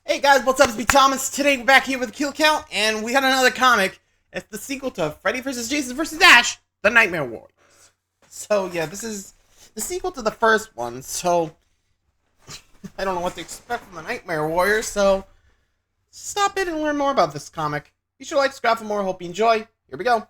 Hey guys, what's up? It's me, Thomas. Today we're back here with Kill Count, and we got another comic. It's the sequel to Freddy vs. Jason vs. Ash, The Nightmare Warriors. So yeah, this is the sequel to the first one, so I don't know what to expect from The Nightmare Warriors, so stop in and learn more about this comic. Be sure to like, subscribe for more. Hope you enjoy. Here we go.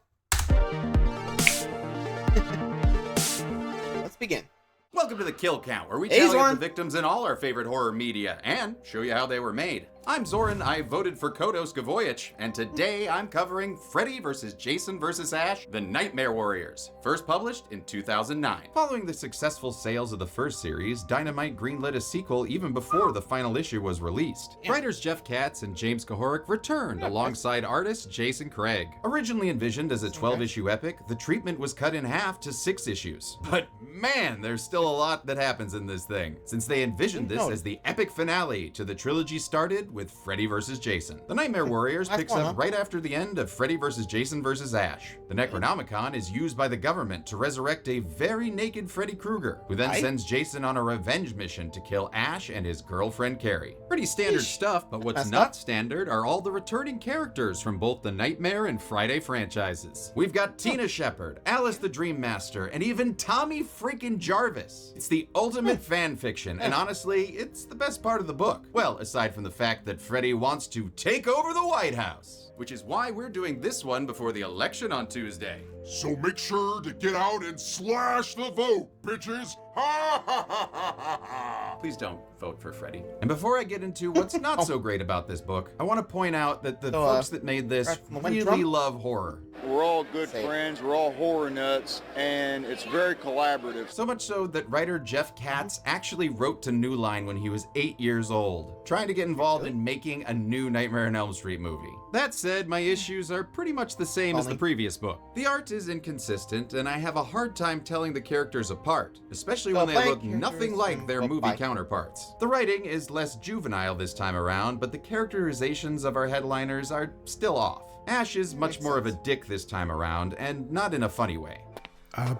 Let's begin. Welcome to the Kill Count, where we Hey, tally up Zoran. the victims in all our favorite horror media and show you how they were made. I'm Zoran, I voted for Kodos Gavoyich, and today I'm covering Freddy vs. Jason vs. Ash, The Nightmare Warriors, first published in 2009. Following the successful sales of the first series, Dynamite greenlit a sequel even before the final issue was released. Writers Jeff Katz and James Kahoric returned alongside artist Jason Craig. Originally envisioned as a 12-issue epic, the treatment was cut in half to 6 issues. But man, there's still a lot that happens in this thing, since they envisioned this as the epic finale to the trilogy started with Freddy vs. Jason. The Nightmare Warriors picks up right after the end of Freddy vs. Jason vs. Ash. The Necronomicon is used by the government to resurrect a very naked Freddy Krueger, who then sends Jason on a revenge mission to kill Ash and his girlfriend Carrie. Pretty standard stuff, but what's not standard are all the returning characters from both the Nightmare and Friday franchises. We've got Tina Shepard, Alice the Dream Master, and even Tommy freaking Jarvis. It's the ultimate fan fiction, and honestly, it's the best part of the book. Well, aside from the fact that Freddy wants to take over the White House, which is why we're doing this one before the election on Tuesday. So make sure to get out and slash the vote, bitches! Ha ha ha ha ha ha! Please don't vote for Freddy. And before I get into what's not so great about this book, I want to point out that the folks that made this really love horror. We're all good friends, we're all horror nuts, and it's very collaborative. So much so that writer Jeff Katz actually wrote to New Line when he was 8 years old, trying to get involved in making a new Nightmare on Elm Street movie. That said, my issues are pretty much the same as the previous book. The art is inconsistent, and I have a hard time telling the characters apart, especially when they look nothing like their movie counterparts. The writing is less juvenile this time around, but the characterizations of our headliners are still off. Ash is much more of a dick this time around, and not in a funny way.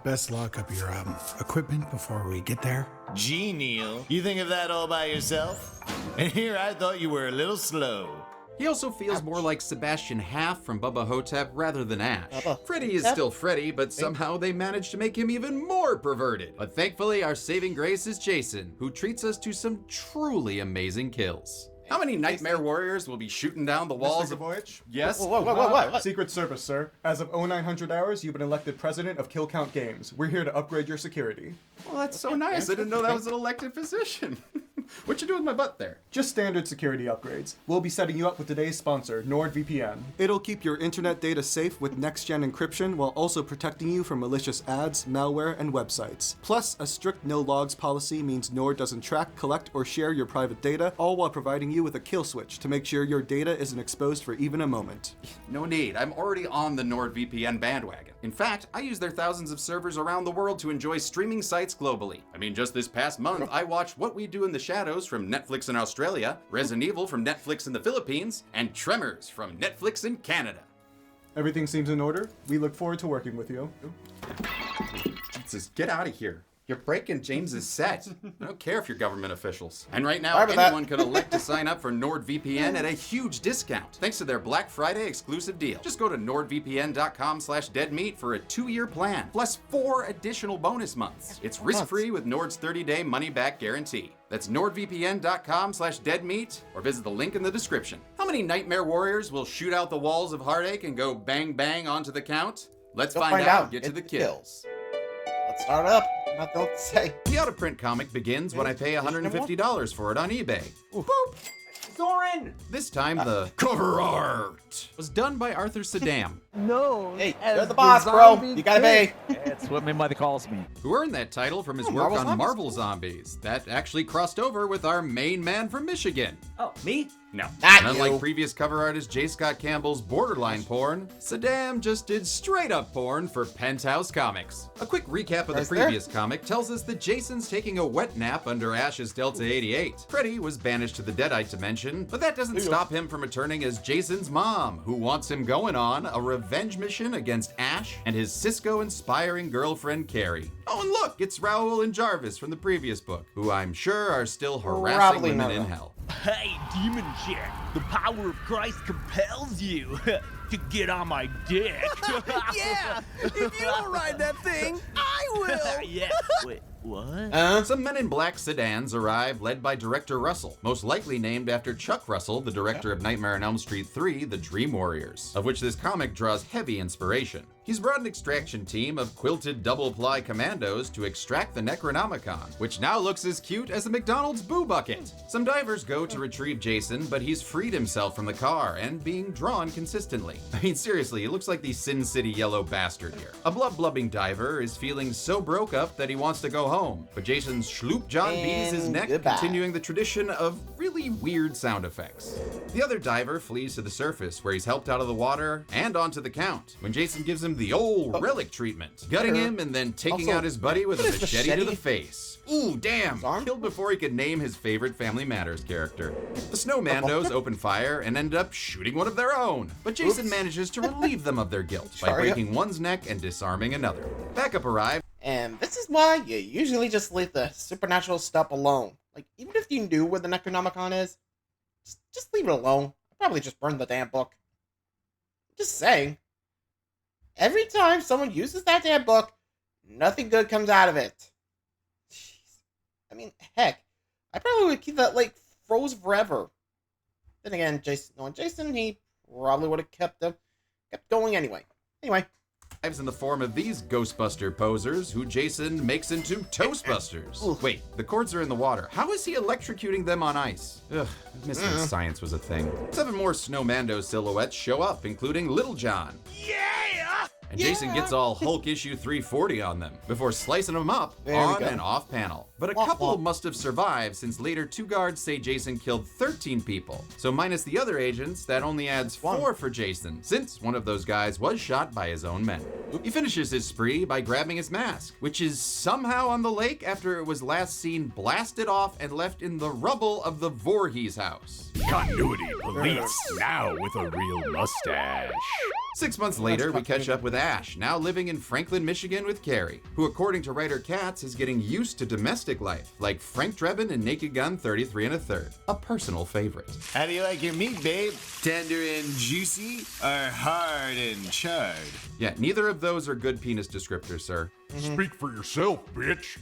Best lock up your equipment before we get there. Gee, Neil, you think of that all by yourself? And here I thought you were a little slow. He also feels more like Sebastian Haff from Bubba Hotep rather than Ash. Freddy is still Freddy, but somehow they managed to make him even more perverted. But thankfully, our saving grace is Jason, who treats us to some truly amazing kills. How many Nightmare Warriors will be shooting down the walls of... Voyage? Yes? What? Secret Service, sir. As of 0900 hours, you've been elected president of Kill Count Games. We're here to upgrade your security. Well, that's so nice. I didn't know that was an elected position. What you doing with my butt there? Just standard security upgrades. We'll be setting you up with today's sponsor, NordVPN. It'll keep your internet data safe with next-gen encryption while also protecting you from malicious ads, malware, and websites. Plus, a strict no-logs policy means Nord doesn't track, collect, or share your private data, all while providing you with a kill switch to make sure your data isn't exposed for even a moment. No need. I'm already on the NordVPN bandwagon. In fact, I use their thousands of servers around the world to enjoy streaming sites globally. I mean, just this past month, I watched What We Do in the Shadows from Netflix in Australia, Resident Evil from Netflix in the Philippines, and Tremors from Netflix in Canada. Everything seems in order. We look forward to working with you. Jesus, get out of here. You're breaking James's set. I don't care if you're government officials. And right now, Sorry about anyone could elect to sign up for NordVPN at a huge discount, thanks to their Black Friday exclusive deal. Just go to nordvpn.com/deadmeat for a 2-year plan, plus 4 additional bonus months. It's risk-free with Nord's 30-day money-back guarantee. That's nordvpn.com/deadmeat, or visit the link in the description. How many Nightmare Warriors will shoot out the walls of heartache and go bang bang onto the count? Let's find out and get to the kills. Let's start up. Nothing else to say. The out-of-print comic begins when I pay $150 for it on eBay. Boop! Zoran! This time, the cover art was done by Arthur Saddam, Hey, you're the boss, bro. You gotta pay. That's what my mother calls me. who earned that title from his work on Marvel Zombies. That actually crossed over with our main man from Michigan. Oh, me? No. Not And unlike you. previous cover artist J. Scott Campbell's borderline porn, Saddam just did straight up porn for Penthouse Comics. A quick recap of the previous comic tells us that Jason's taking a wet nap under Ash's Delta 88. Freddy was banished to the Deadite dimension, but that doesn't stop him from returning as Jason's mom, who wants him going on a revenge mission against Ash and his Cisco-inspiring girlfriend Carrie. Oh, and look, it's Raoul and Jarvis from the previous book, who I'm sure are still harassing women in hell. Hey, demon chick, the power of Christ compels you to get on my dick. Yeah, if you don't ride that thing, I will. Yeah. Wait, what? Some men in black sedans arrive, led by director Russell, most likely named after Chuck Russell, the director of Nightmare on Elm Street 3, The Dream Warriors, of which this comic draws heavy inspiration. He's brought an extraction team of quilted double-ply commandos to extract the Necronomicon, which now looks as cute as a McDonald's Boo Bucket. Some divers go to retrieve Jason, but he's freed himself from the car and being drawn consistently. I mean, seriously, he looks like the Sin City yellow bastard here. A blub-blubbing diver is feeling so broke up that he wants to go home, but Jason's Schloop John bees his neck, continuing the tradition of really weird sound effects. The other diver flees to the surface, where he's helped out of the water and onto the Count, when Jason gives him the old relic treatment, gutting him and then taking out his buddy with a machete to the face. Ooh, damn! Killed before he could name his favorite Family Matters character. The Snowmandos open fire and end up shooting one of their own, but Jason manages to relieve them of their guilt by breaking one's neck and disarming another. Backup arrives. And this is why you usually just leave the supernatural stuff alone. Like, even if you knew where the Necronomicon is, just leave it alone. I'd probably just burn the damn book. Just saying. Every time someone uses that damn book, nothing good comes out of it. Jeez. I mean, heck, I probably would keep that lake froze forever. Then again, knowing Jason, he probably would have kept going anyway. Anyway. In the form of these Ghostbuster posers, who Jason makes into Toastbusters. Wait, the cords are in the water. How is he electrocuting them on ice? Ugh, I missed when science was a thing. 7 more Snowmando silhouettes show up, including Little John. Yeah! And Jason gets all Hulk issue 340 on them, before slicing them up on and off panel. But a couple must have survived, since later 2 guards say Jason killed 13 people. So minus the other agents, that only adds 4 for Jason, since one of those guys was shot by his own men. He finishes his spree by grabbing his mask, which is somehow on the lake after it was last seen blasted off and left in the rubble of the Voorhees house. Continuity police, now with a real mustache. 6 months later, we catch up with Ash, now living in Franklin, Michigan with Carrie, who according to writer Katz is getting used to domestic life, like Frank Drebin in Naked Gun 33 1/3, a personal favorite. How do you like your meat, babe? Tender and juicy, or hard and charred? Yeah, neither of those are good penis descriptors, sir. Speak for yourself, bitch.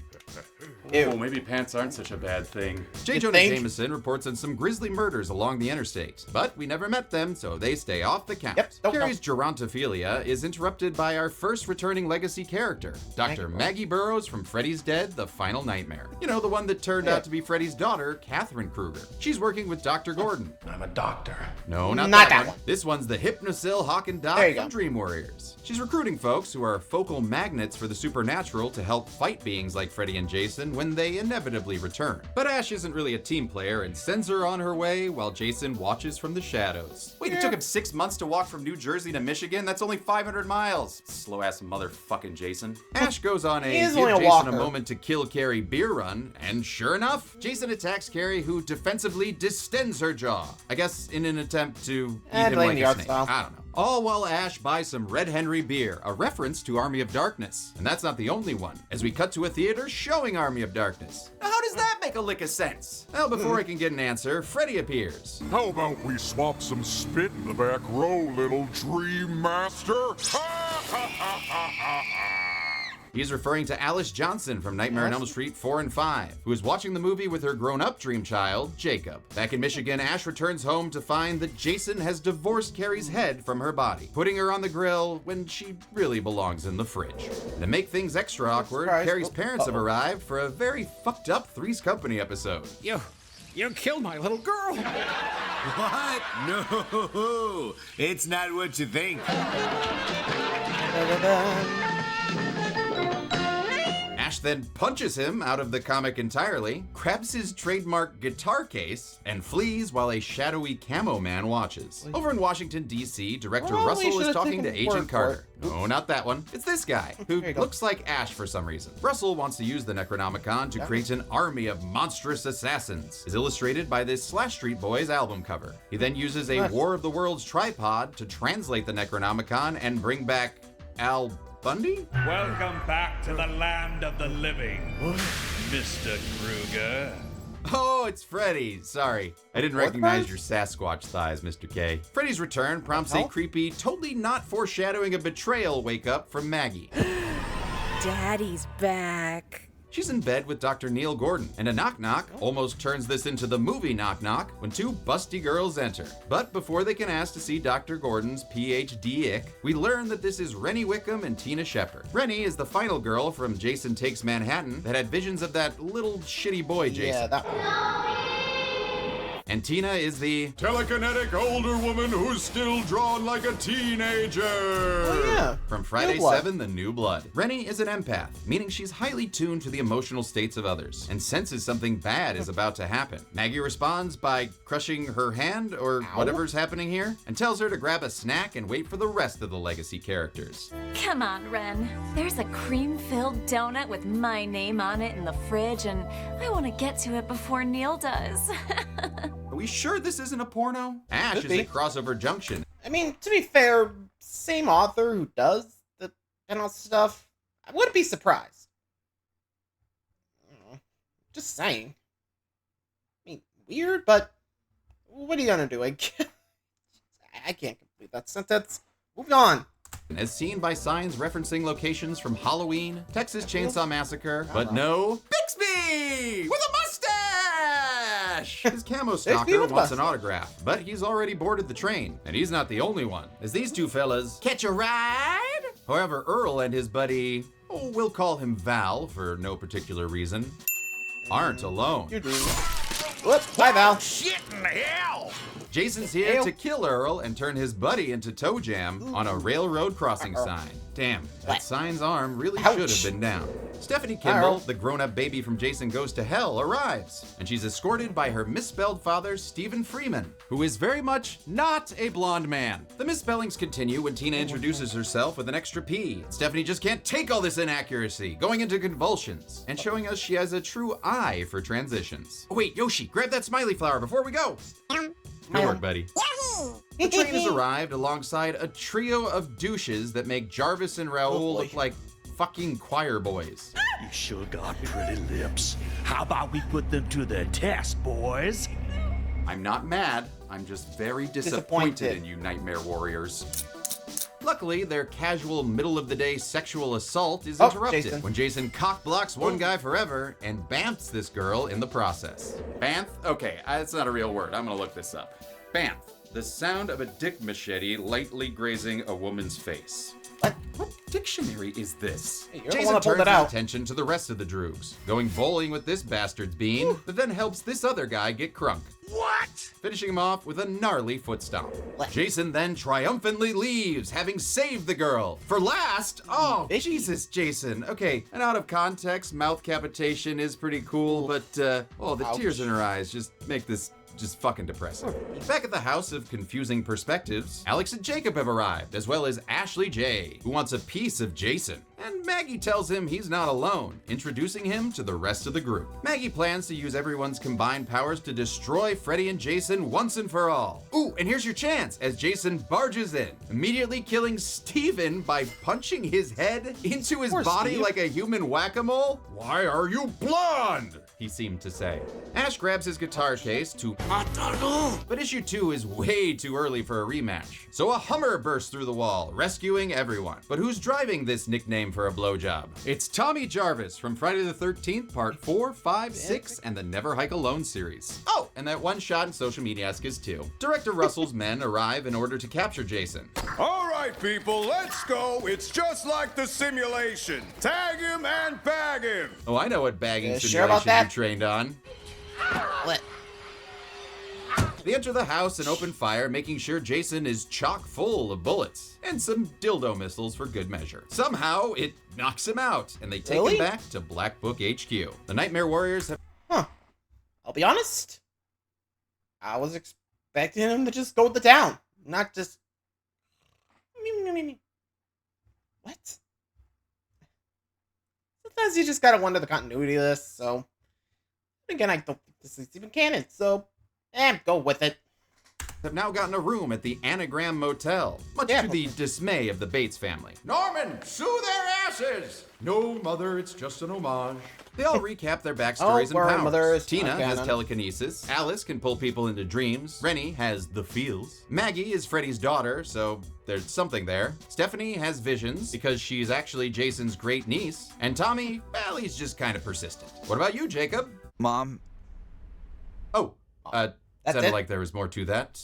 Oh, maybe pants aren't such a bad thing. J. Jonah Jameson reports on some grisly murders along the interstate, but we never met them, so they stay off the count. Carrie's gerontophilia is interrupted by our first returning legacy character, Dr. Maggie Burroughs from Freddy's Dead, The Final Nightmare. You know, the one that turned out to be Freddy's daughter, Catherine Krueger. She's working with Dr. Gordon. I'm a doctor. No, not that one. This one's the Hypnosil Hawk and Doc from Dream Warriors. She's recruiting folks who are focal magnets for the supernatural to help fight beings like Freddy and Jason when they inevitably return. But Ash isn't really a team player and sends her on her way while Jason watches from the shadows. Wait, it took him 6 months to walk from New Jersey to Michigan? That's only 500 miles. Slow-ass motherfucking Jason. Ash goes on a give Jason a moment to kill Carrie beer run, and sure enough, Jason attacks Carrie, who defensively distends her jaw. I guess in an attempt to eat him like a snake. I don't know. All while Ash buys some Red Henry beer, a reference to Army of Darkness. And that's not the only one, as we cut to a theater showing Army of Darkness. Now, how does that make a lick of sense? Well, before I can get an answer, Freddy appears. How about we swap some spit in the back row, little Dream Master? He's referring to Alice Johnson from Nightmare on Elm Street 4 and 5, who is watching the movie with her grown-up dream child, Jacob. Back in Michigan, Ash returns home to find that Jason has divorced Carrie's head from her body, putting her on the grill when she really belongs in the fridge. To make things extra awkward, Carrie's parents have arrived for a very fucked up Three's Company episode. You killed my little girl. What? No, it's not what you think. Ash then punches him out of the comic entirely, grabs his trademark guitar case, and flees while a shadowy camo man watches. Over in Washington, D.C., director Russell is talking to Agent Carter. No, not that one. It's this guy, who looks like Ash for some reason. Russell wants to use the Necronomicon to create an army of monstrous assassins, as illustrated by this Slash Street Boys album cover. He then uses a War of the Worlds tripod to translate the Necronomicon and bring back Al Bundy? Welcome back to the land of the living, Mr. Kruger. Oh, it's Freddy. Sorry. I didn't recognize your Sasquatch thighs, Mr. K. Freddy's return prompts a creepy, totally not foreshadowing a betrayal wake-up from Maggie. Daddy's back. She's in bed with Dr. Neil Gordon, and a knock-knock almost turns this into the movie Knock-Knock when two busty girls enter. But before they can ask to see Dr. Gordon's PhD-ick, we learn that this is Rennie Wickham and Tina Shepard. Rennie is the final girl from Jason Takes Manhattan that had visions of that little shitty boy Jason. Yeah, that one. And Tina is the telekinetic older woman who's still drawn like a teenager. Oh, yeah. From Friday 7, The New Blood. Rennie is an empath, meaning she's highly tuned to the emotional states of others and senses something bad is about to happen. Maggie responds by crushing her hand or whatever's happening here and tells her to grab a snack and wait for the rest of the legacy characters. Come on, Ren. There's a cream-filled donut with my name on it in the fridge, and I want to get to it before Neil does. Are we sure this isn't a porno? Ash is at Crossover Junction. I mean, to be fair, same author who does the panel stuff. I wouldn't be surprised. Just saying. I mean, weird, but what are you gonna do? I can't complete that sentence. Moving on. As seen by signs referencing locations from Halloween, Texas Chainsaw Massacre, but no Bixby with a mustache! His camo stalker wants an autograph, but he's already boarded the train, and he's not the only one, as these two fellas catch a ride. However, Earl and his buddy, we'll call him Val for no particular reason, aren't alone. Whoops, bye Val. Shit in hell! Jason's here to kill Earl and turn his buddy into Toe Jam on a railroad crossing sign. Damn, that sign's arm really should have been down. Stephanie Kimball, the grown-up baby from Jason Goes to Hell, arrives, and she's escorted by her misspelled father, Stephen Freeman, who is very much not a blonde man. The misspellings continue when Tina introduces herself with an extra P. Stephanie just can't take all this inaccuracy, going into convulsions, and showing us she has a true eye for transitions. Oh wait, Yoshi, grab that smiley flower before we go. Good work, buddy. The train has arrived alongside a trio of douches that make Jarvis and Raoul look like fucking choir boys. You sure got pretty lips. How about we put them to the test, boys? I'm not mad. I'm just very disappointed in you Nightmare Warriors. Luckily, their casual middle-of-the-day sexual assault is interrupted when Jason cock-blocks one guy forever and bamfs this girl in the process. Bamf? Okay, it's not a real word. I'm gonna look this up. Bamf. The sound of a dick machete lightly grazing a woman's face. What dictionary is this? Hey, Jason turns his attention to the rest of the droogs, going bowling with this bastard's bean that then helps this other guy get crunk. What? Finishing him off with a gnarly foot stomp. Jason then triumphantly leaves, having saved the girl. For last, oh, Jesus, Jason. Okay, an out of context mouth capitation is pretty cool, but, the tears in her eyes just make this just fucking depressing. Back at the House of Confusing Perspectives, Alex and Jacob have arrived, as well as Ashley J, who wants a piece of Jason. And Maggie tells him he's not alone, introducing him to the rest of the group. Maggie plans to use everyone's combined powers to destroy Freddy and Jason once and for all. Ooh, and here's your chance as Jason barges in, immediately killing Steven by punching his head into his body like a human whack-a-mole. Why are you blonde? He seemed to say. Ash grabs his guitar case to but issue 2 is way too early for a rematch. So a Hummer bursts through the wall, rescuing everyone. But who's driving this nickname for a blowjob? It's Tommy Jarvis from Friday the 13th, part 4, 5, 6, and the Never Hike Alone series. Oh, and that one shot in Social Mediascus too. Director Russell's men arrive in order to capture Jason. All right, people, let's go. It's just like the simulation. Tag him and bag him. Oh, I know what bagging simulation you trained on. What? They enter the house and open fire, making sure Jason is chock full of bullets and some dildo missiles for good measure. Somehow, it knocks him out, and they take him back to Black Book HQ. The Nightmare Warriors have... I'll be honest. I was expecting him to just go with the town, not just... What? Sometimes you just gotta wonder the continuity of this, so... Again, I don't think this is even canon, so... go with it. That have now gotten a room at the Anagram Motel, much to the dismay of the Bates family. Norman, sue their asses! No, Mother, it's just an homage. They all recap their backstories and powers. Mother, Tina has telekinesis. Alice can pull people into dreams. Rennie has the feels. Maggie is Freddy's daughter, so there's something there. Stephanie has visions because she's actually Jason's great niece. And Tommy, well, he's just kind of persistent. What about you, Jacob? Mom. Oh, sounded like there was more to that.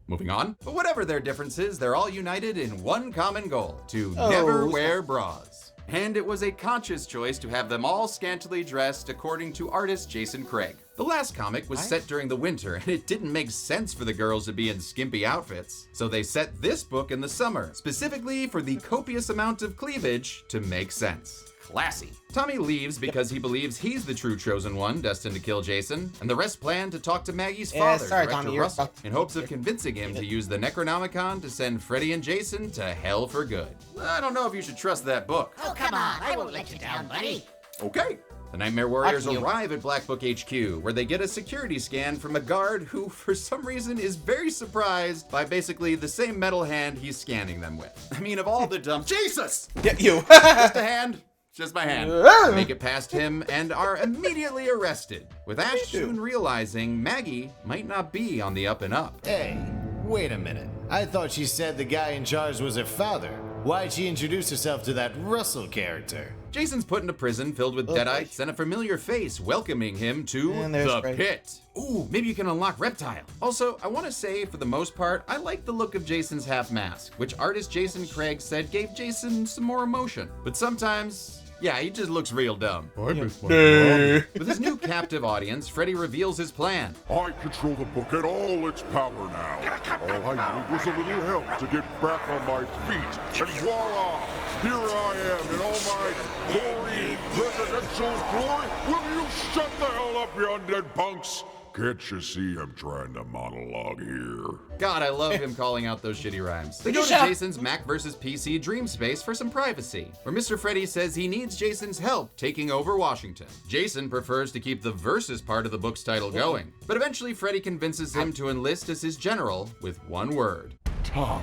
Moving on. But whatever their differences, they're all united in one common goal: to never wear bras. And it was a conscious choice to have them all scantily dressed according to artist Jason Craig. The last comic was set during the winter, and it didn't make sense for the girls to be in skimpy outfits. So they set this book in the summer, specifically for the copious amount of cleavage to make sense. Classy. Tommy leaves because he believes he's the true chosen one destined to kill Jason, and the rest plan to talk to Maggie's father, Director Russell, in hopes of convincing him to use the Necronomicon to send Freddy and Jason to hell for good. I don't know if you should trust that book. Oh, come on, I won't let you down, buddy. Okay. The Nightmare Warriors arrive at Black Book HQ, where they get a security scan from a guard who, for some reason, is very surprised by basically the same metal hand he's scanning them with. I mean, of all the dumb— Jesus! Get you! Just a hand. Just my hand. Make it past him and are immediately arrested, with Ash soon realizing Maggie might not be on the up and up. Hey, wait a minute. I thought she said the guy in charge was her father. Why'd she introduce herself to that Russell character? Jason's put in a prison filled with deadites and a familiar face welcoming him to the pit. Ooh, maybe you can unlock Reptile. Also, I want to say, for the most part, I like the look of Jason's half mask, which artist Jason Craig said gave Jason some more emotion. But sometimes— yeah, he just looks real dumb. I miss my mom. With his new captive audience, Freddy reveals his plan. I control the book and all its power now. All I need was a little help to get back on my feet. And voila! Here I am in all my glory, presidential glory. Will you shut the hell up, you undead punks? Can't you see I'm trying to monologue here? God, I love him calling out those shitty rhymes. They go to Jason's Mac vs. PC dream space for some privacy, where Mr. Freddy says he needs Jason's help taking over Washington. Jason prefers to keep the versus part of the book's title going, but eventually Freddy convinces him to enlist as his general with one word: Tommy.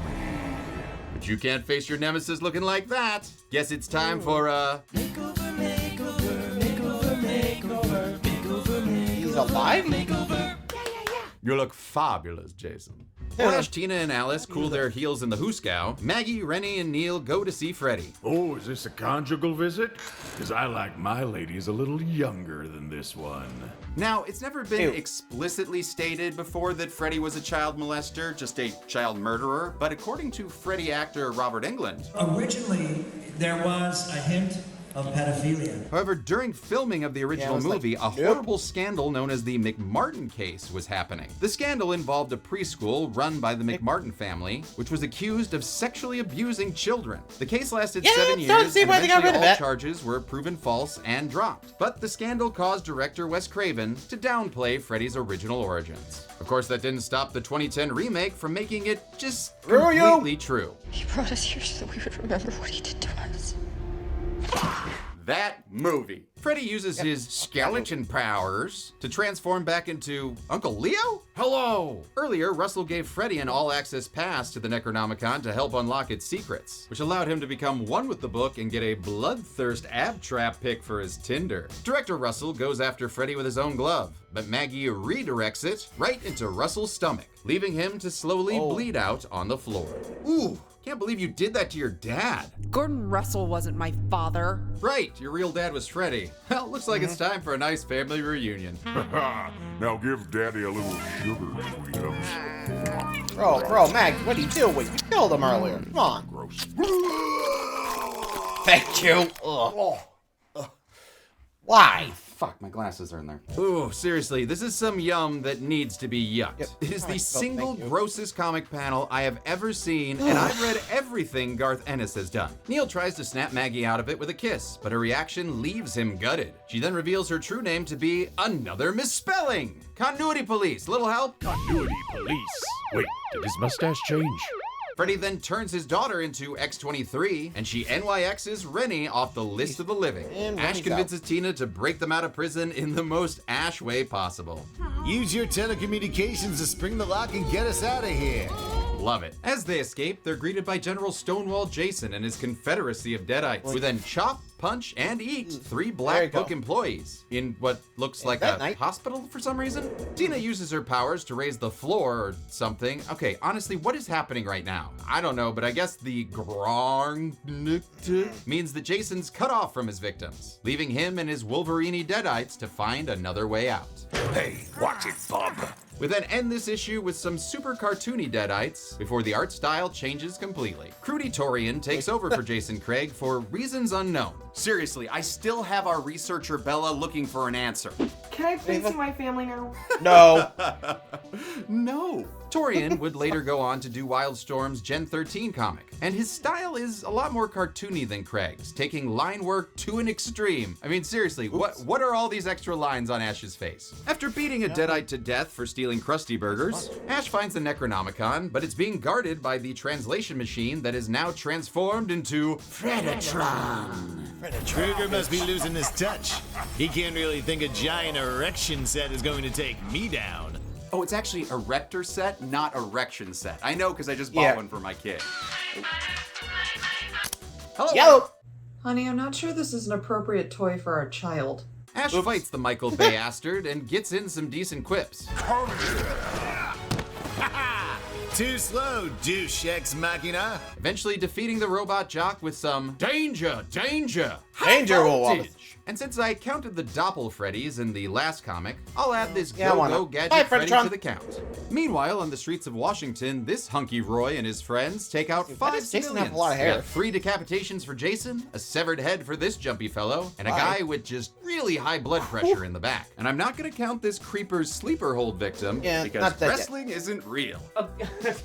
But you can't face your nemesis looking like that. Guess it's time for He's alive? You look fabulous, Jason. As Tina and Alice cool their heels in the Hooskow, Maggie, Rennie, and Neil go to see Freddy. Oh, is this a conjugal visit? Because I like my ladies a little younger than this one. Now, it's never been explicitly stated before that Freddy was a child molester, just a child murderer, but according to Freddy actor Robert Englund, originally there was a hint of pedophilia. However, during filming of the original movie, a horrible scandal known as the McMartin case was happening. The scandal involved a preschool run by the McMartin family, which was accused of sexually abusing children. The case lasted 7 years, and eventually all charges were proven false and dropped. But the scandal caused director Wes Craven to downplay Freddy's original origins. Of course, that didn't stop the 2010 remake from making it just completely true. He brought us here so that we would remember what he did to us. That movie. Freddy uses his skeleton powers to transform back into Uncle Leo? Hello! Earlier, Russell gave Freddy an all-access pass to the Necronomicon to help unlock its secrets, which allowed him to become one with the book and get a bloodthirst ab trap pick for his Tinder. Director Russell goes after Freddy with his own glove, but Maggie redirects it right into Russell's stomach, leaving him to slowly bleed out on the floor. Ooh! Can't believe you did that to your dad. Gordon Russell wasn't my father. Right, your real dad was Freddy. Well, looks like it's time for a nice family reunion. Now give Daddy a little sugar, sweetums. Bro, Mag, what are you doing? You killed him earlier. Come on. Gross. Thank you. Why? Fuck, my glasses are in there. Ooh, seriously, this is some yum that needs to be yucked. It is the single grossest comic panel I have ever seen, and I've read everything Garth Ennis has done. Neil tries to snap Maggie out of it with a kiss, but her reaction leaves him gutted. She then reveals her true name to be another misspelling. Continuity Police, little help? Continuity Police. Wait, did his mustache change? Freddy then turns his daughter into X-23, and she NYX's Rennie off the list of the living. And Ash Rennie's convinces Tina to break them out of prison in the most Ash way possible. Use your telecommunications to spring the lock and get us out of here. Love it. As they escape, they're greeted by General Stonewall Jason and his confederacy of Deadites, who then chop, punch, and eat 3 Black Book employees in what looks like a hospital for some reason. Tina uses her powers to raise the floor or something. Okay, honestly, what is happening right now? I don't know, but I guess the grong means that Jason's cut off from his victims, leaving him and his Wolverine Deadites to find another way out. Hey, watch it, bub. We then end this issue with some super cartoony Deadites before the art style changes completely. Crudy Torian takes over for Jason Craig for reasons unknown. Seriously, I still have our researcher Bella looking for an answer. Can I please see my family now? No. No. Torian would later go on to do Wildstorm's Gen 13 comic, and his style is a lot more cartoony than Craig's, taking line work to an extreme. I mean, seriously, what are all these extra lines on Ash's face? After beating a Deadite to death for stealing Krusty Burgers, Ash finds the Necronomicon, but it's being guarded by the translation machine that is now transformed into Predatron. Kruger must be losing his touch. He can't really think a giant erection set is going to take me down. Oh, it's actually erector set, not erection set. I know, because I just bought one for my kid. Hello. Yo. Honey, I'm not sure this is an appropriate toy for our child. Ash fights the Michael Bay Astard and gets in some decent quips. Too slow, douche ex machina. Eventually defeating the robot jock with some danger, danger, danger will. And since I counted the Doppel Freddys in the last comic, I'll add this Yeah, Go-Go Gadget Freddy Freddy to the count. Meanwhile, on the streets of Washington, this hunky Roy and his friends take out 5 Jason civilians. have a lot of hair? We got 3 decapitations for Jason, a severed head for this jumpy fellow, and a guy with just really high blood pressure in the back. And I'm not gonna count this creeper's sleeper hold victim because wrestling isn't real.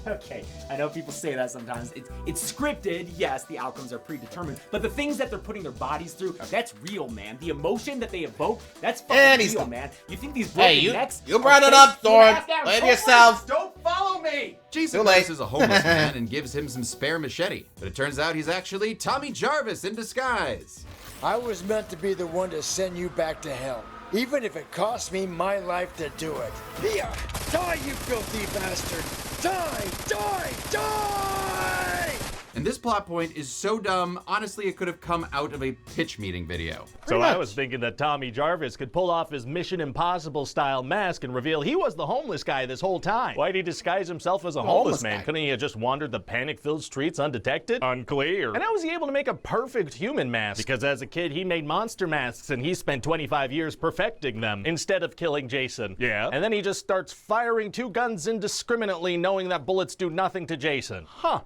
Okay, I know people say that sometimes. It's scripted, yes, the outcomes are predetermined, but the things that they're putting their bodies through, that's real, man. The emotion that they evoke, that's fucking real, man. You think these broken necks... you brought it up, Thorn. Blame yourself. Don't follow me! Jason notices a homeless man and gives him some spare machete, but it turns out he's actually Tommy Jarvis in disguise. I was meant to be the one to send you back to hell, even if it cost me my life to do it. Here, die, you filthy bastard! Die! Die! Die! And this plot point is so dumb, honestly it could have come out of a pitch meeting video. So I was thinking that Tommy Jarvis could pull off his Mission Impossible style mask and reveal he was the homeless guy this whole time. Why'd he disguise himself as a homeless man? Couldn't he have just wandered the panic-filled streets undetected? Unclear. And how was he able to make a perfect human mask? Because as a kid he made monster masks and he spent 25 years perfecting them instead of killing Jason. Yeah. And then he just starts firing 2 guns indiscriminately knowing that bullets do nothing to Jason. Huh.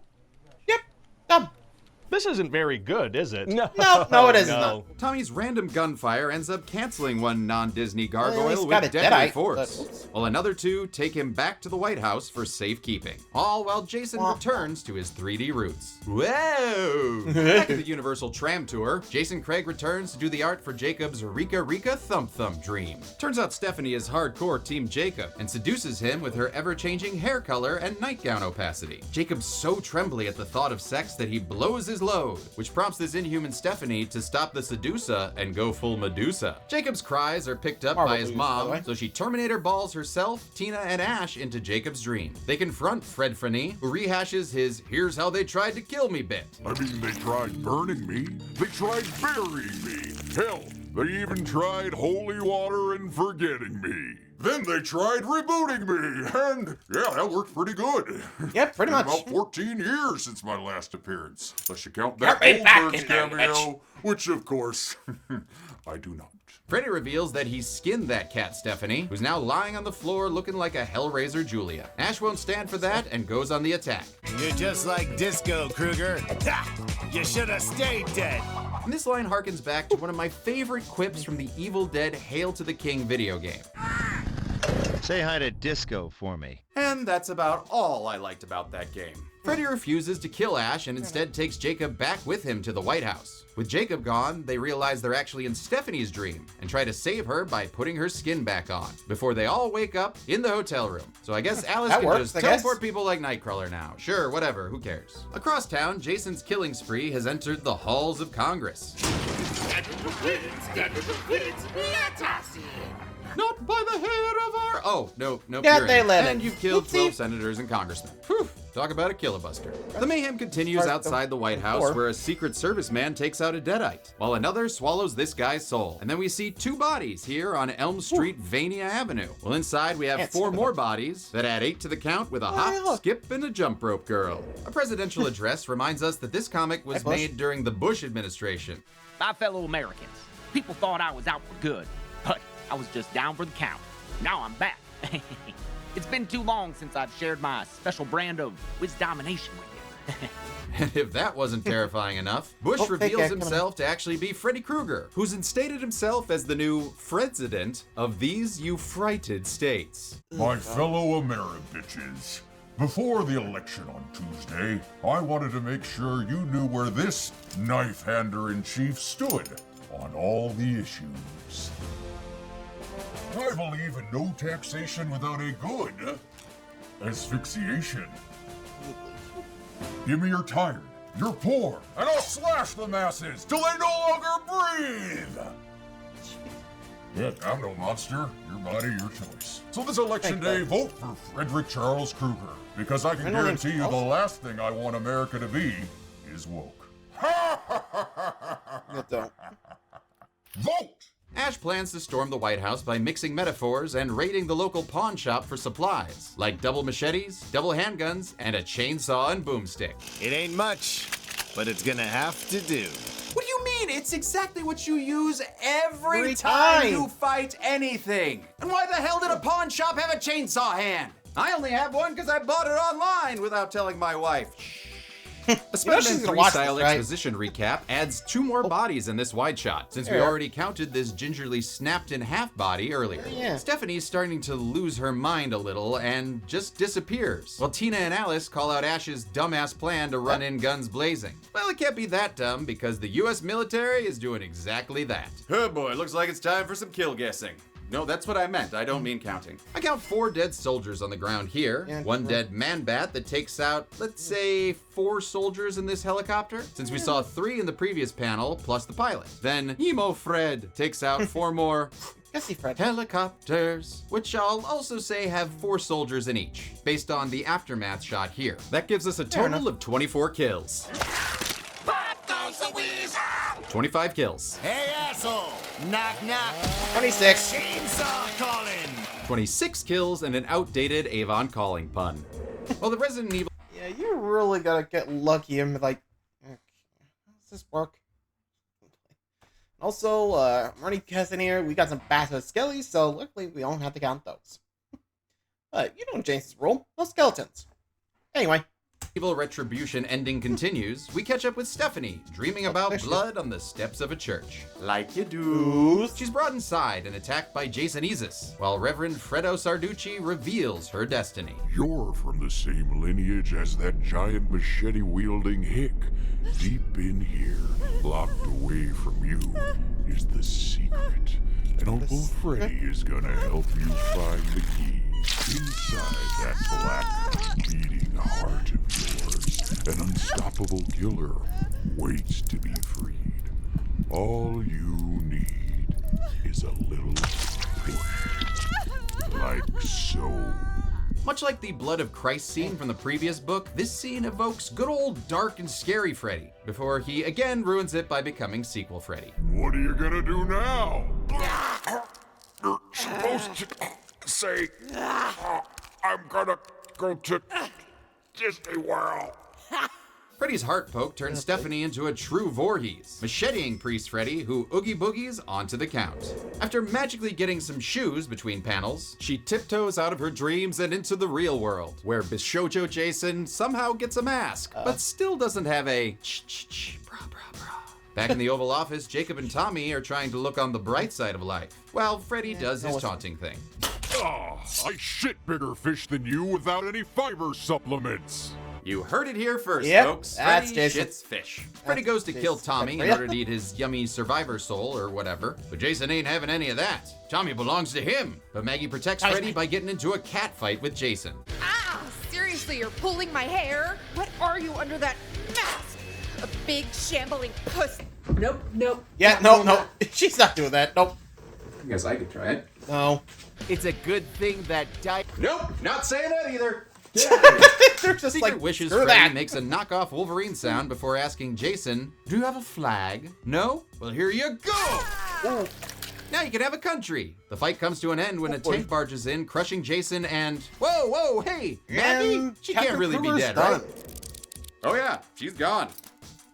This isn't very good, is it? No, it isn't. No. Tommy's random gunfire ends up canceling one non-Disney gargoyle got with a deadly Deadite, force, while another 2 take him back to the White House for safekeeping. All while Jason returns to his 3D roots. Whoa! Back at the Universal Tram Tour, Jason Craig returns to do the art for Jacob's Rika Rika Thump Thump dream. Turns out Stephanie is hardcore Team Jacob and seduces him with her ever-changing hair color and nightgown opacity. Jacob's so trembly at the thought of sex that he blows his load, which prompts this inhuman Stephanie to stop the seducer and go full Medusa. Jacob's cries are picked up by his mom, so she Terminator balls herself, Tina, and Ash into Jacob's dream. They confront Fred Freny, who rehashes his "here's how they tried to kill me" bit. I mean, they tried burning me. They tried burying me. Hell, they even tried holy water and forgetting me. Then they tried rebooting me, and yeah, that worked pretty good. Yep, pretty much. About 14 years since my last appearance, unless you count that Goldberg's cameo, which of course, I do not. Freddy reveals that he skinned that cat Stephanie, who's now lying on the floor looking like a Hellraiser Julia. Ash won't stand for that and goes on the attack. You're just like Disco, Kruger. You should have stayed dead. And this line harkens back to one of my favorite quips from the Evil Dead Hail to the King video game. Say hi to Disco for me. And that's about all I liked about that game. Freddy refuses to kill Ash and instead takes Jacob back with him to the White House. With Jacob gone, they realize they're actually in Stephanie's dream and try to save her by putting her skin back on before they all wake up in the hotel room. So I guess Alice can just teleport people like Nightcrawler now. Sure, whatever, who cares? Across town, Jason's killing spree has entered the halls of Congress. Not by the head of our... Oh, no, Yeah, you're they in. let And it. you've killed Oopsie. 12 senators and congressmen. Whew, talk about a killabuster. The mayhem continues outside the White House, where a Secret Service man takes out a Deadite, while another swallows this guy's soul. And then we see 2 bodies here on Elm Street, Vania Avenue. Well, inside we have 4 more bodies that add 8 to the count with a hop, skip, and a jump rope girl. A presidential address reminds us that this comic was made during the Bush administration. My fellow Americans, people thought I was out for good, but I was just down for the count. Now I'm back. It's been too long since I've shared my special brand of wisdomination with you. And if that wasn't terrifying enough, Bush reveals himself to actually be Freddy Krueger, who's instated himself as the new President of these frighted states. My fellow Ameribitches, before the election on Tuesday, I wanted to make sure you knew where this knife-hander-in-chief stood on all the issues. I believe in no taxation without a good asphyxiation. Give me you're tired, you're poor, and I'll slash the masses till they no longer breathe! Yeah, I'm no monster. Your body, your choice. So this election day, vote for Frederick Charles Krueger, because I can guarantee you the last thing I want America to be is woke. Vote! Ash plans to storm the White House by mixing metaphors and raiding the local pawn shop for supplies, like double machetes, double handguns, and a chainsaw and boomstick. It ain't much, but it's gonna have to do. What do you mean? It's exactly what you use every time you fight anything. And why the hell did a pawn shop have a chainsaw hand? I only have one because I bought it online without telling my wife. A Spider-Man 3 style exposition recap adds 2 more bodies in this wide shot, since we already counted this gingerly snapped in half body earlier. Stephanie's starting to lose her mind a little and just disappears, while Tina and Alice call out Ash's dumbass plan to run in guns blazing. Well, it can't be that dumb because the US military is doing exactly that. Oh boy, looks like it's time for some kill guessing. No, that's what I meant. I don't mean counting. I count 4 dead soldiers on the ground here, 1 dead man-bat that takes out, let's say, 4 soldiers in this helicopter, since we saw 3 in the previous panel, plus the pilot. Then Emo Fred takes out 4 more helicopters, which I'll also say have 4 soldiers in each, based on the aftermath shot here. That gives us a total of 24 kills. 25 kills. Hey, asshole! Knock, knock. 26. Chainsaw calling. 26 kills and an outdated Avon calling pun. Well, the Resident Evil... Yeah, you really gotta get lucky and be like, okay, how does this work? Also, I'm already guessing here, we got some Bastard Skellies, so luckily we don't have to count those. But you know Jason's rule, no skeletons. Anyway. Evil Retribution ending continues, we catch up with Stephanie, dreaming about blood on the steps of a church. Like you do. She's brought inside and attacked by Jason Isis, while Reverend Fredo Sarducci reveals her destiny. You're from the same lineage as that giant machete-wielding hick. Deep in here, locked away from you, is the secret. And Uncle Freddy is gonna help you find the key. Inside that black, beating heart of yours, an unstoppable killer waits to be freed. All you need is a little push. Like so. Much like the Blood of Christ scene from the previous book, this scene evokes good old dark and scary Freddy, before he again ruins it by becoming sequel Freddy. What are you gonna do now? You're supposed to say, I'm gonna go to Disney World. Freddy's heart poke turns Stephanie into a true Voorhees, macheteing Priest Freddy, who oogie boogies onto the count. After magically getting some shoes between panels, she tiptoes out of her dreams and into the real world, where Bishojo Jason somehow gets a mask, but still doesn't have a Back in the Oval Office, Jacob and Tommy are trying to look on the bright side of life, while Freddy does his taunting thing. I shit bigger fish than you without any fiber supplements. You heard it here first, Yep, folks. that's Freddy Jason. shits fish. Freddy goes to kill Tommy in order to eat his yummy survivor soul or whatever, but Jason ain't having any of that. Tommy belongs to him, but Maggie protects Freddy by getting into a cat fight with Jason. Ah, seriously, you're pulling my hair? What are you under that mask? A big shambling puss. Nope, nope. Yeah, no. She's not doing that. Nope. I guess I could try it. No. It's a good thing that Nope, not saying that either. They're just Secret like, Wishes screw Freddy that. makes a knockoff Wolverine sound before asking Jason, do you have a flag? No? Well, here you go! Ooh. Now you can have a country. The fight comes to an end when a tank barges in, crushing Jason and... Whoa, hey, Maggie? She can't really be dead, right? Oh yeah, she's gone.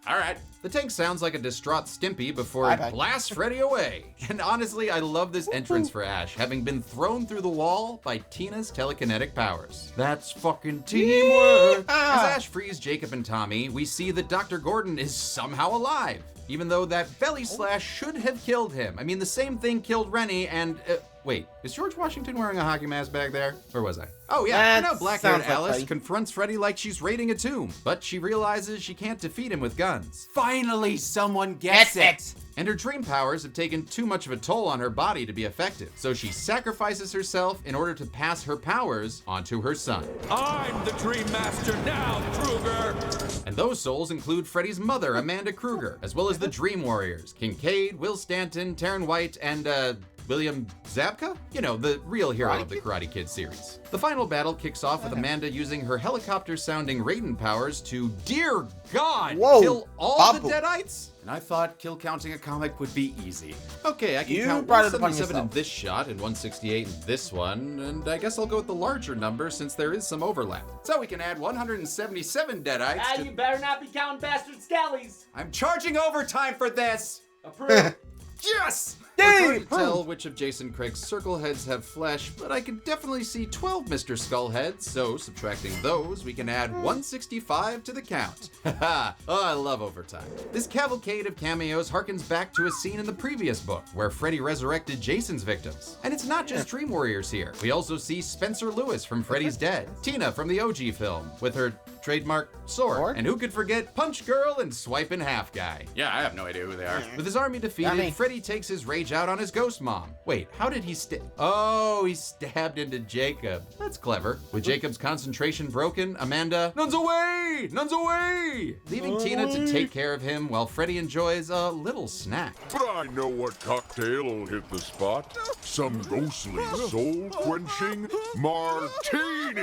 All right. The tank sounds like a distraught Stimpy before it blasts Freddy away. And honestly, I love this entrance for Ash, having been thrown through the wall by Tina's telekinetic powers. That's fucking teamwork! As Ash frees Jacob and Tommy, we see that Dr. Gordon is somehow alive, even though that belly slash should have killed him. I mean, the same thing killed Rennie and... wait, is George Washington wearing a hockey mask back there? Where was I? Oh yeah, now black-haired Alice confronts Freddy like she's raiding a tomb, but she realizes she can't defeat him with guns. Finally, someone gets it. And her dream powers have taken too much of a toll on her body to be effective, so she sacrifices herself in order to pass her powers onto her son. I'm the Dream Master now, Kruger! And those souls include Freddy's mother, Amanda Kruger, as well as the Dream Warriors, Kincaid, Will Stanton, Taryn White, and William Zabka? You know, the real hero of the Karate Kid series. The final battle kicks off with Amanda using her helicopter-sounding Raiden powers to, dear God, kill all the Deadites? And I thought kill counting a comic would be easy. Okay, I can count 177 in this shot and 168 in this one, and I guess I'll go with the larger number since there is some overlap. So we can add 177 Deadites to... You better not be counting bastard skellies. I'm charging overtime for this! Approved. Yes! We're trying to tell which of Jason Craig's circle heads have flesh, but I can definitely see 12 Mr. Skull heads, so subtracting those, we can add 165 to the count. Haha, oh, I love overtime. This cavalcade of cameos harkens back to a scene in the previous book, where Freddy resurrected Jason's victims. And it's not just Dream Warriors here. We also see Spencer Lewis from Freddy's Dead, Tina from the OG film, with her trademark sword, and who could forget Punch Girl and Swipe in Half Guy? Yeah, I have no idea who they are. With his army defeated, Freddy takes his rage out on his ghost mom. Wait, how did he Oh, he stabbed into Jacob. That's clever. With Jacob's concentration broken, Amanda, nuns away! Nuns away! Leaving Tina to take care of him while Freddy enjoys a little snack. But I know what cocktail will hit the spot. Some ghostly, soul-quenching martini!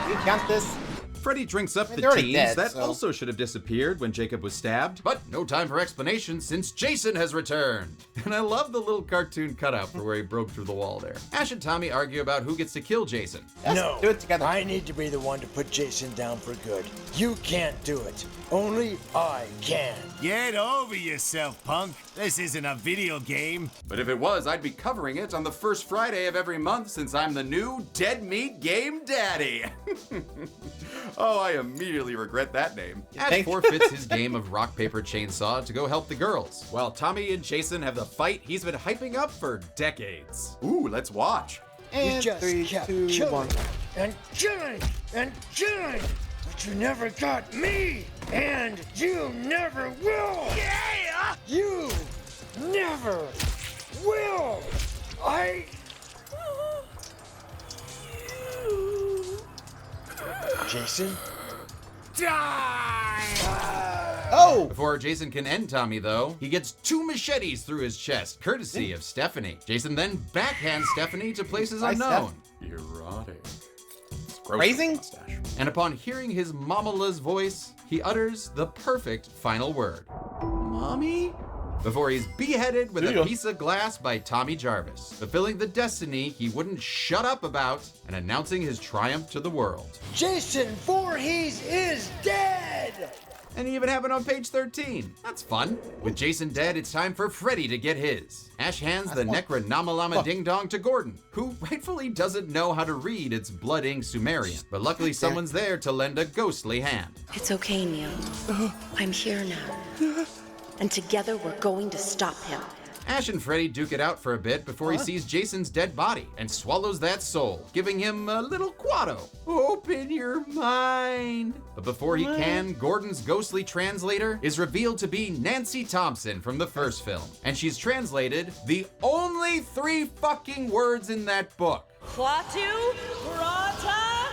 You count this? Freddy drinks up the they're already teens dead, that so. also should have disappeared when Jacob was stabbed, but no time for explanation since Jason has returned. And I love the little cartoon cutout for where he broke through the wall there. Ash and Tommy argue about who gets to kill Jason. No, do it together. I need to be the one to put Jason down for good. You can't do it. Only I can. Get over yourself, punk. This isn't a video game. But if it was, I'd be covering it on the first Friday of every month since I'm the new Dead Meat Game Daddy. Oh, I immediately regret that name. Ash forfeits his game of rock, paper, chainsaw to go help the girls, while Tommy and Jason have the fight he's been hyping up for decades. Ooh, let's watch. You just kept killing and killing and killing, but you never got me, and you never will. Yeah! You never will. Jason? Die! Oh! Before Jason can end Tommy, though, he gets 2 machetes through his chest, courtesy of Stephanie. Jason then backhands Stephanie to places unknown. Erotic. Raising? And upon hearing his mamala's voice, he utters the perfect final word. Mommy? Before he's beheaded with a piece of glass by Tommy Jarvis, fulfilling the destiny he wouldn't shut up about and announcing his triumph to the world. Jason Voorhees is dead! And it even happened on page 13. That's fun. With Jason dead, it's time for Freddy to get his. Ash hands the Necronomalama Ding Dong to Gordon, who rightfully doesn't know how to read its blood ink Sumerian. But luckily someone's there to lend a ghostly hand. It's okay, Neil. I'm here now. And together we're going to stop him. Ash and Freddy duke it out for a bit before he sees Jason's dead body and swallows that soul, giving him a little quado. Open your mind. But before he can, Gordon's ghostly translator is revealed to be Nancy Thompson from the first film. And she's translated the only 3 fucking words in that book. Quatu Rata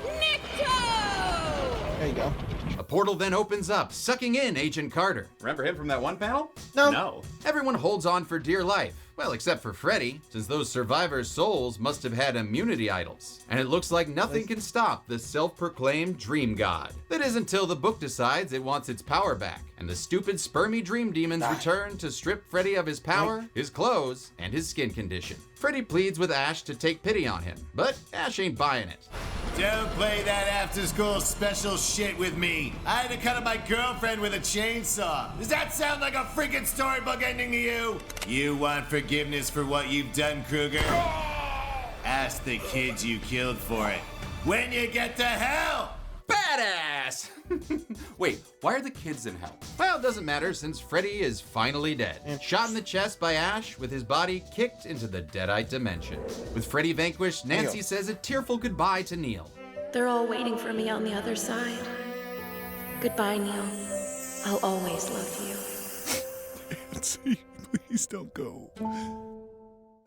Nikto! There you go. A portal then opens up, sucking in Agent Carter. Remember him from that one panel? No. Everyone holds on for dear life. Well, except for Freddy, since those survivors' souls must have had immunity idols. And it looks like nothing can stop the self-proclaimed dream god. That is until the book decides it wants its power back, and the stupid spermy dream demons return to strip Freddy of his power, his clothes, and his skin condition. Freddy pleads with Ash to take pity on him, but Ash ain't buying it. Don't play that after-school special shit with me. I had to cut up my girlfriend with a chainsaw. Does that sound like a freaking storybook ending to you? You want forgiveness for what you've done, Kruger? Ask the kids you killed for it. When you get to hell! Badass! Wait, why are the kids in hell? Well, it doesn't matter since Freddy is finally dead. Shot in the chest by Ash with his body kicked into the Deadite dimension. With Freddy vanquished, Nancy says a tearful goodbye to Neil. They're all waiting for me on the other side. Goodbye, Neil. I'll always love you. Nancy, please don't go.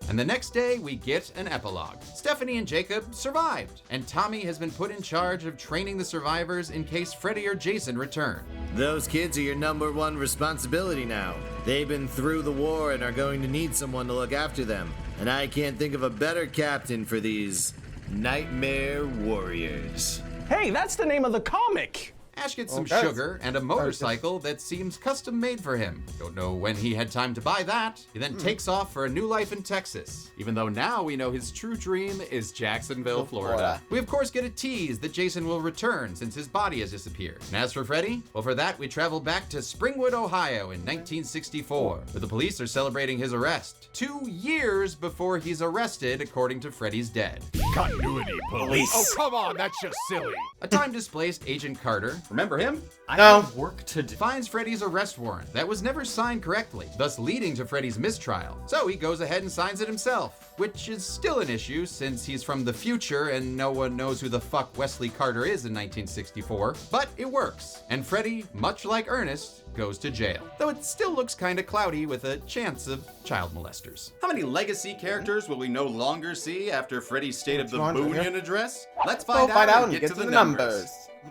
And the next day, we get an epilogue. Stephanie and Jacob survived, and Tommy has been put in charge of training the survivors in case Freddy or Jason return. Those kids are your #1 responsibility now. They've been through the war and are going to need someone to look after them. And I can't think of a better captain for these Nightmare Warriors. Hey, that's the name of the comic! Ash gets some sugar and a motorcycle that seems custom made for him. Don't know when he had time to buy that. He then takes off for a new life in Texas, even though now we know his true dream is Jacksonville, Florida. We of course get a tease that Jason will return since his body has disappeared. And as for Freddy, well, for that we travel back to Springwood, Ohio in 1964, where the police are celebrating his arrest. 2 years before he's arrested, according to Freddy's dead. Continuity police. Oh, come on, that's just silly. A time-displaced Agent Carter, remember him? No. Work to do. Finds Freddy's arrest warrant that was never signed correctly, thus leading to Freddy's mistrial. So he goes ahead and signs it himself, which is still an issue since he's from the future and no one knows who the fuck Wesley Carter is in 1964. But it works, and Freddy, much like Ernest, goes to jail. Though it still looks kinda cloudy with a chance of child molesters. How many legacy characters will we no longer see after Freddy's State of the Union address? Let's find out and get to the numbers.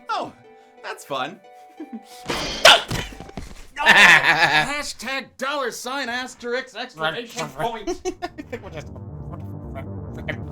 Oh, that's fun. Hashtag $!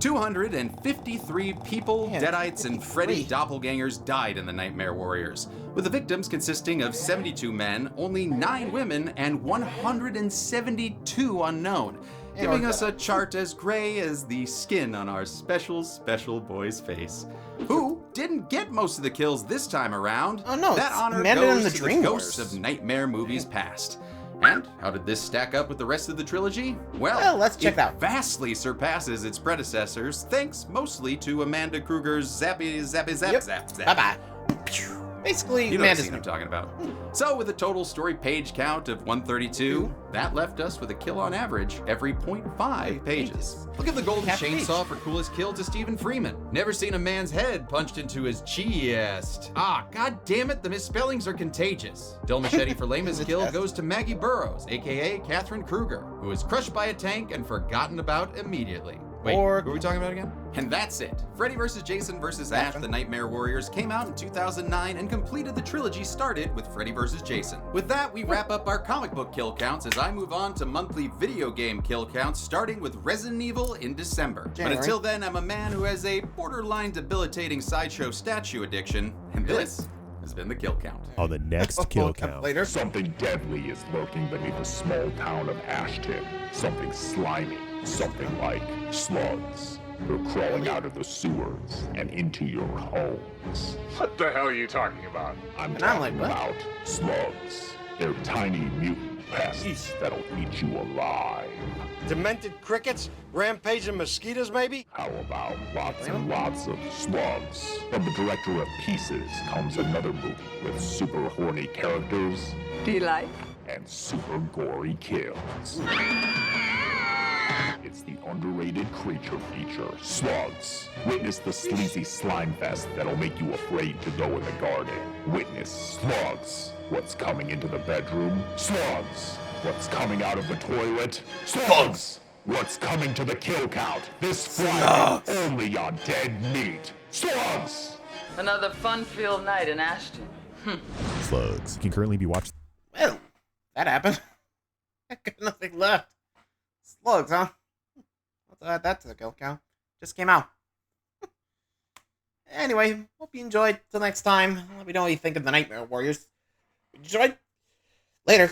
253 people, Deadites, and Freddy doppelgangers died in the Nightmare Warriors, with the victims consisting of 72 men, only 9 women, and 172 unknown, giving us a chart as gray as the skin on our special, special boy's face. Who didn't get most of the kills this time around? Oh no, that honor goes to the ghosts of Nightmare movies past. And how did this stack up with the rest of the trilogy? Well, let's check it out. Vastly surpasses its predecessors, thanks mostly to Amanda Kruger's zappy. Bye-bye. Basically, you know the scene I'm talking about. So with a total story page count of 132, that left us with a kill on average every 0.5 pages. We'll give the golden chainsaw for coolest kill to Stephen Freeman. Never seen a man's head punched into his chest. Ah, god damn it, the misspellings are contagious. Dill Machete for lamest kill goes to Maggie Burrows, aka Catherine Kruger, who was crushed by a tank and forgotten about immediately. Wait, who are we talking about again? And that's it. Freddy vs. Jason vs. Ash, The Nightmare Warriors came out in 2009 and completed the trilogy started with Freddy vs. Jason. With that, we wrap up our comic book kill counts as I move on to monthly video game kill counts, starting with Resident Evil in December. But until then, I'm a man who has a borderline debilitating sideshow statue addiction, and this has been the kill count. On the next kill count. Something deadly is lurking beneath the small town of Ashton. Something slimy. Something like slugs. They're crawling out of the sewers and into your homes. What the hell are you talking about? I'm talking about slugs. They're tiny mutant pests that'll eat you alive. Demented crickets? Rampaging mosquitoes, maybe? How about lots and lots of slugs? From the director of Pieces comes another movie with super horny characters. Do you like? and super gory kills. It's the underrated creature feature, Slugs. Witness the sleazy slime fest that'll make you afraid to go in the garden. Witness Slugs. What's coming into the bedroom? Slugs. What's coming out of the toilet? Slugs. What's coming to the kill count this Friday only on Dead Meat? Slugs. Another fun-filled night in Ashton. Slugs can currently be watched. Well, that happened. I got nothing left. Slugs, huh? Let's add that to the kill count. Just came out. Anyway, hope you enjoyed. Till next time, let me know what you think of the Nightmare Warriors. Enjoyed? Later.